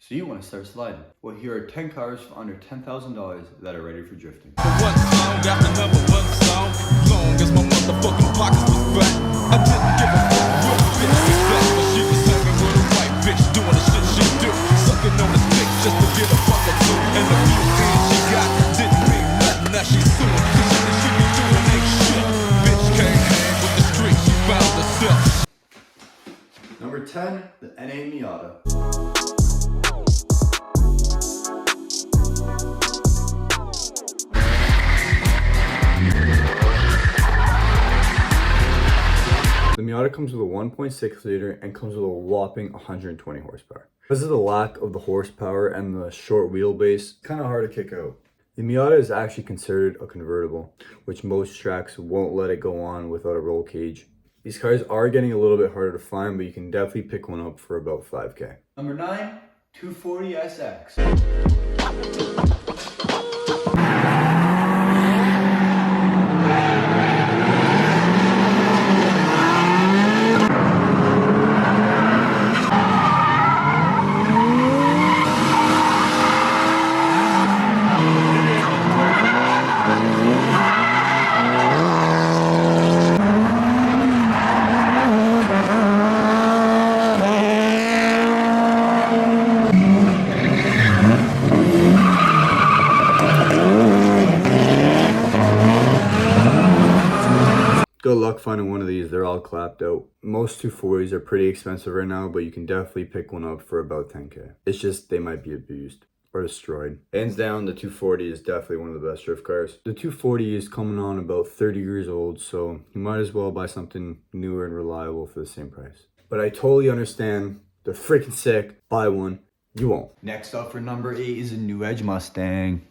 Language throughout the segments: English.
So you want to start sliding? Well, here are 10 cars for under $10,000 that are ready for drifting. One song after number one song, long as my motherfucking pockets was fat. I didn't give a fuck what a bitch was back, but she was hanging with a white bitch doing the shit she do, sucking on the stick just to get a fuck or two. And the few fans she got didn't mean nothing. Now she's suing, cause she be doing ain't shit. Bitch can't hang with the street, she found herself. Number 10, the NA Miata. The Miata comes with a 1.6 liter and comes with a whopping 120 horsepower. Because of the lack of the horsepower and the short wheelbase, it's kind of hard to kick out. The Miata is actually considered a convertible, which most tracks won't let it go on without a roll cage. These cars are getting a little bit harder to find, but you can definitely pick one up for about 5K. Number 9, 240 SX. Good luck finding one of these, they're all clapped out. Most 240s are pretty expensive right now, but you can definitely pick one up for about 10K. It's just they might be abused or destroyed. Hands down, the 240 is definitely one of the best drift cars. The 240 is coming on about 30 years old, so you might as well buy something newer and reliable for the same price. But I totally understand, they're freaking sick, buy one, you won't. Next up for number 8 is a new Edge Mustang.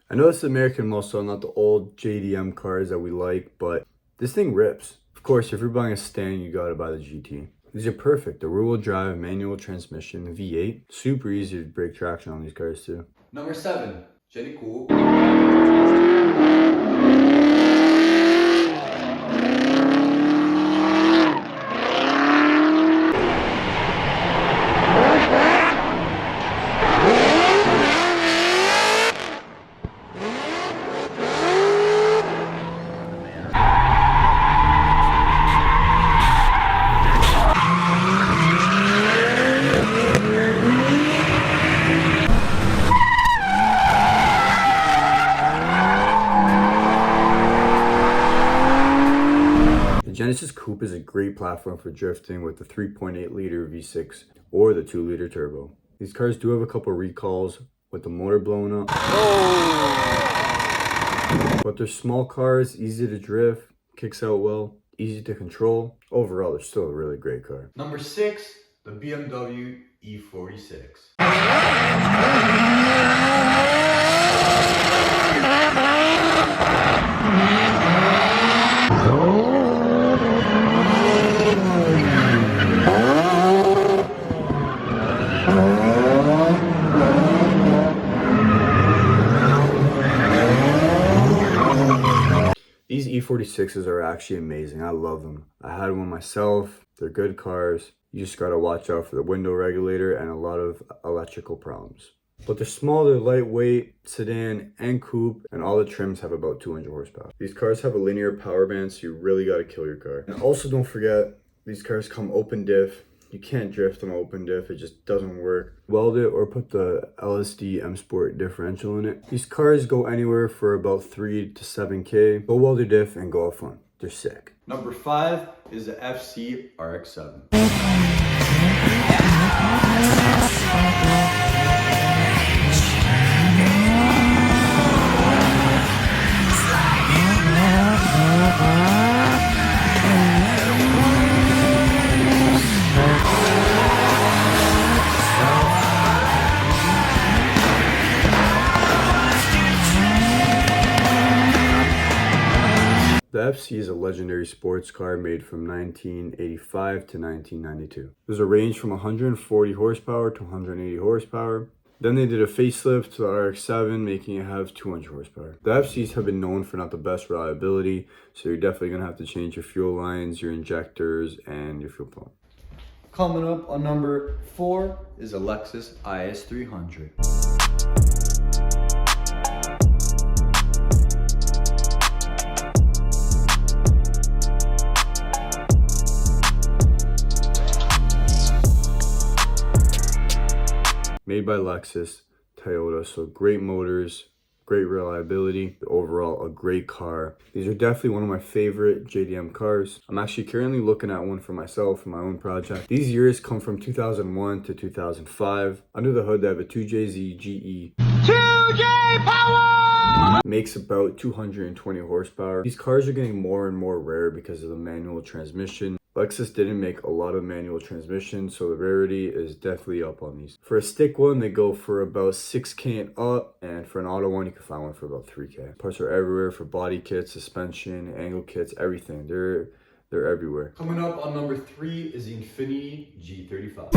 I know it's American muscle, not the old JDM cars that we like, but this thing rips. Of course, if you're buying a Stang, you gotta buy the GT. These are perfect. The rear-wheel drive, manual transmission, V8. Super easy to break traction on these cars too. Number 7, Coupe. Genesis Coupe is a great platform for drifting with the 3.8 liter V6 or the 2 liter turbo. These cars do have a couple recalls with the motor blowing up. But they're small cars, easy to drift, kicks out well, easy to control. Overall, they're still a really great car. Number 6, the BMW E46. These E46s are actually amazing. I love them. I had one myself. They're good cars. You just gotta watch out for the window regulator and a lot of electrical problems. But they're small, they're lightweight, sedan and coupe, and all the trims have about 200 horsepower. These cars have a linear power band, so you really gotta kill your car. And also don't forget, these cars come open diff. You can't drift on open diff, it just doesn't work. Weld it or put the LSD M Sport differential in it. These cars go anywhere for about 3 to 7K. Go weld your diff and go have fun. They're sick. Number 5 is the FC RX-7. The FC is a legendary sports car made from 1985 to 1992. There's a range from 140 horsepower to 180 horsepower. Then they did a facelift to the RX-7, making it have 200 horsepower. The FCs have been known for not the best reliability, so you're definitely going to have to change your fuel lines, your injectors, and your fuel pump. Coming up on number 4 is a Lexus IS300. Made by Lexus, Toyota, so great motors, great reliability, overall a great car. These are definitely one of my favorite JDM cars. I'm actually currently looking at one for myself for my own project. These years come from 2001 to 2005. Under the hood they have a 2JZ GE. 2J power! Makes about 220 horsepower. These cars are getting more and more rare because of the manual transmission. Lexus didn't make a lot of manual transmissions, so the rarity is definitely up on these. For a stick one, they go for about 6K and up, and for an auto one, you can find one for about 3K. Parts are everywhere for body kits, suspension, angle kits, everything. They're everywhere. Coming up on number 3 is the Infiniti G35.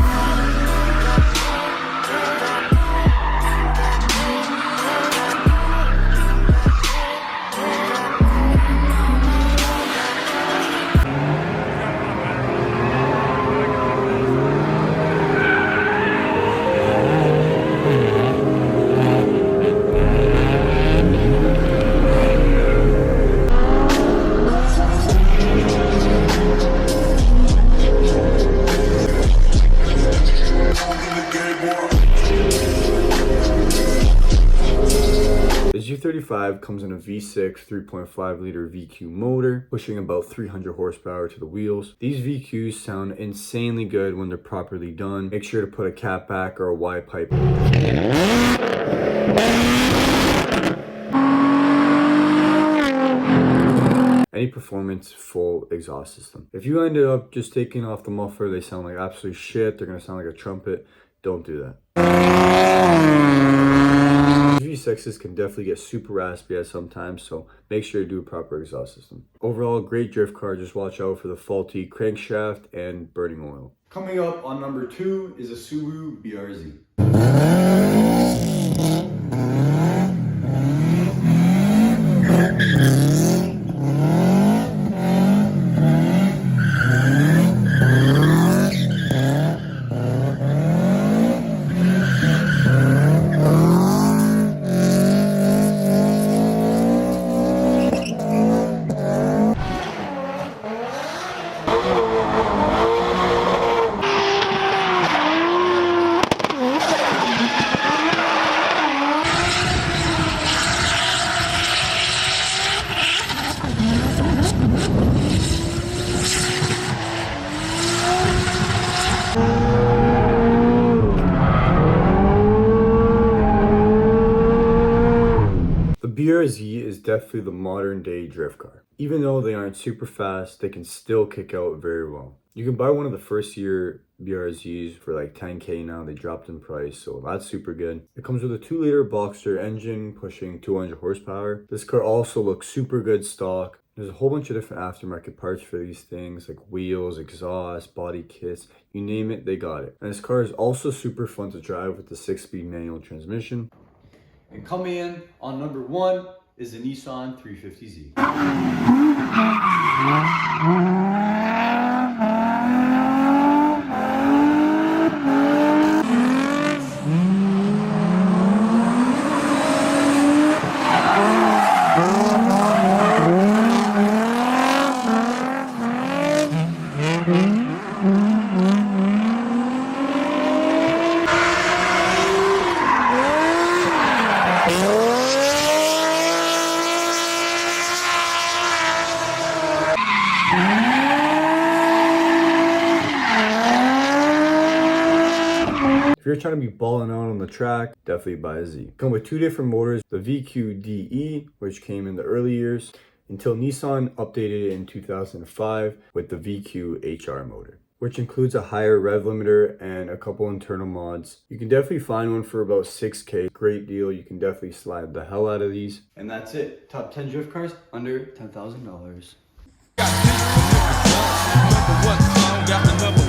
The G35 comes in a V6 3.5 liter VQ motor, pushing about 300 horsepower to the wheels. These VQs sound insanely good when they're properly done. Make sure to put a cat back or a Y pipe. Any performance full exhaust system. If you ended up just taking off the muffler, they sound like absolute shit. They're gonna sound like a trumpet. Don't do that. V6s can definitely get super raspy at sometimes, so make sure you do a proper exhaust system. Overall, great drift car. Just watch out for the faulty crankshaft and burning oil. Coming up on number 2 is a Subu BRZ. BRZ is definitely the modern day drift car. Even though they aren't super fast, they can still kick out very well. You can buy one of the first year BRZs for like 10K now. They dropped in price, so that's super good. It comes with a 2-liter Boxster engine pushing 200 horsepower. This car also looks super good stock. There's a whole bunch of different aftermarket parts for these things, like wheels, exhaust, body kits, you name it, they got it. And this car is also super fun to drive with the 6-speed manual transmission. And coming in on number 1 is the Nissan 350Z. If you're trying to be balling out on the track, definitely buy a Z. Come with 2 different motors, the VQ-DE, which came in the early years, until Nissan updated it in 2005 with the VQ-HR motor, which includes a higher rev limiter and a couple internal mods. You can definitely find one for about $6K. Great deal. You can definitely slide the hell out of these. And that's it. Top 10 drift cars under $10,000. Number one song after number